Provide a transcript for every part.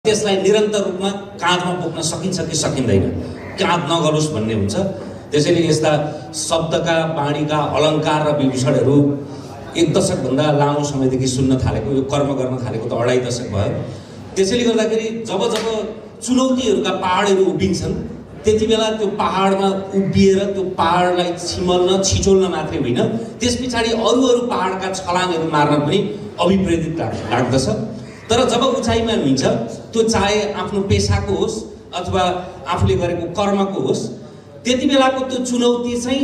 त्यसलाई निरन्तर रूपमा काँधमा बोक्न सकिन्छ कि सकिँदैन, काँध नगरोस् भन्ने हुन्छ। त्यसैले यस्ता शब्दका, बाणीका, अलङ्कार र विभूषणहरू 1 दशकभन्दा लामो समयदेखि सुन्न थालेको, यो कर्म गर्न थालेको त 2.5 दशक भयो। त्यसैले गर्दाखेरि जब जब चुनौतीहरूका पहाडहरू उभिन्छन् त्यति बेला त्यो पहाडमा उभिएर त्यो पहाडलाई छिमल्न, छिचोल्न मात्रै होइन, त्यस पछाडि अरू पहाडका छलाङहरू मार्न पनि अभिप्रेरित लाग्दछ। तर जब उचाइमा हुन्छ, त्यो चाहे आफ्नो पेसाको होस् अथवा आफूले गरेको कर्मको होस्, त्यति बेलाको त्यो चुनौती चाहिँ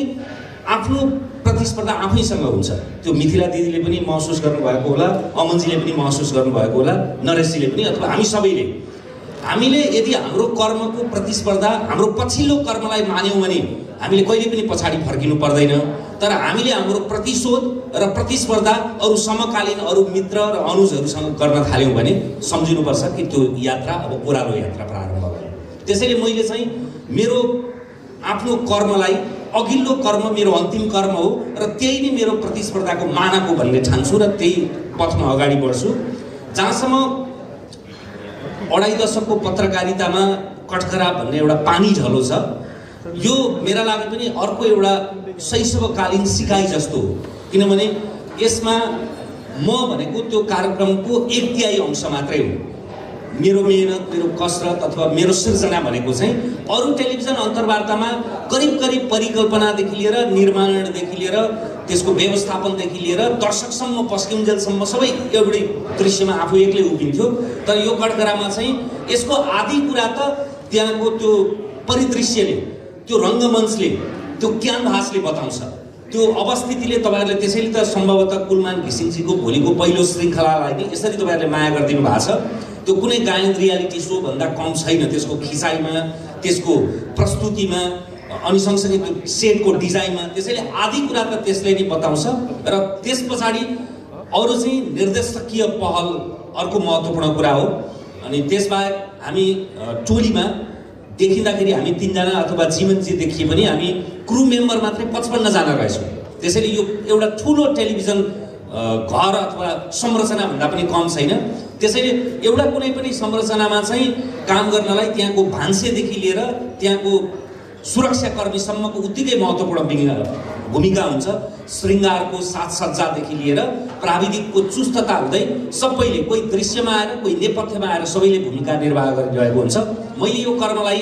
आफ्नो प्रतिस्पर्धा आफैसँग हुन्छ। त्यो मिथिला दिदीले पनि महसुस गर्नुभएको होला, अमनजीले पनि महसुस गर्नुभएको होला, नरेशजीले पनि, अथवा हामी सबैले। हामीले यदि हाम्रो कर्मको प्रतिस्पर्धा, हाम्रो पछिल्लो कर्मलाई मान्यौँ भने हामीले कहिले पनि पछाडि फर्किनु पर्दैन। तर हामीले हाम्रो प्रतिशोध र प्रतिस्पर्धा अरू समकालीन, अरू मित्र र अनुजहरूसँग गर्न थाल्यौँ भने सम्झिनुपर्छ कि त्यो यात्रा अब ओह्रालो यात्रा प्रारम्भ भयो। त्यसैले मैले चाहिँ मेरो आफ्नो कर्मलाई, अघिल्लो कर्म मेरो अन्तिम कर्म हो र त्यही नै मेरो प्रतिस्पर्धाको मानक हो भन्ने ठान्छु र त्यही पथमा अगाडि बढ्छु। जहाँसम्म 2.5 दशकको पत्रकारितामा कठकरा भन्ने एउटा पानी झलो छ, यो मेरा लागि पनि अर्को एउटा शैशवकालीन सिकाइ जस्तो हो। किनभने यसमा म भनेको त्यो कार्यक्रमको 1/3 अंश मात्रै हो। मेरो मेहनत, मेरो कसरत अथवा मेरो सृजना भनेको चाहिँ अरू टेलिभिजन अन्तर्वार्तामा करिब करिब परिकल्पनादेखि लिएर, निर्माणदेखि लिएर, त्यसको व्यवस्थापनदेखि लिएर दर्शकसम्म पस्किन्जेलसम्म सबै एउटै दृश्यमा आफू एक्लै उभिन्थ्यो। तर यो कठकरामा चाहिँ यसको आदि कुरा त त्यहाँको त्यो परिदृश्यले, त्यो रङ्गमञ्चले, त्यो क्यानभासले बताउँछ, त्यो अवस्थितिले। तपाईँहरूले त्यसैले त सम्भवतः कुलमान घिसिङजीको भोलिको पहिलो श्रृङ्खलालाई नै यसरी तपाईँहरूले माया गरिदिनु भएको छ। त्यो कुनै गायन रियालिटी सो भन्दा कम छैन, त्यसको खिचाइमा, त्यसको प्रस्तुतिमा, अनि सँगसँगै त्यो सेटको डिजाइनमा। त्यसैले आदि कुरा त त्यसले नै बताउँछ र त्यस पछाडि अरू चाहिँ निर्देशकीय पहल अर्को महत्त्वपूर्ण कुरा हो। अनि त्यसबाहेक हामी टोलीमा देखिँदाखेरि हामी 3 जना अथवा जीवनजी देखिए पनि हामी क्रू मेम्बर मात्रै 55 जना रहेछौँ। त्यसैले यो एउटा ठुलो टेलिभिजन घर अथवा संरचनाभन्दा पनि कम छैन। त्यसैले एउटा कुनै पनि संरचनामा चाहिँ काम गर्नलाई त्यहाँको भान्सेदेखि लिएर त्यहाँको सुरक्षाकर्मीसम्मको उत्तिकै महत्त्वपूर्ण भूमिका हुन्छ। श्रृङ्गारको साजसज्जादेखि लिएर प्राविधिकको चुस्तता हुँदै सबैले, कोही दृश्यमा आएर, कोही नेपथ्यमा आएर सबैले भूमिका निर्वाह गरिरहेको हुन्छ। मैले यो कर्मलाई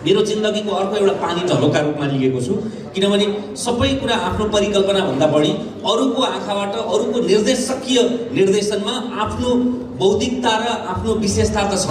मेरो जिन्दगीको अर्को एउटा पानी झलोका रूपमा लिएको छु। किनभने सबै कुरा आफ्नो परिकल्पनाभन्दा बढी अरूको आँखाबाट, अरूको निर्देशकीय निर्देशनमा आफ्नो बौद्धिकता र आफ्नो विशेषता त छ।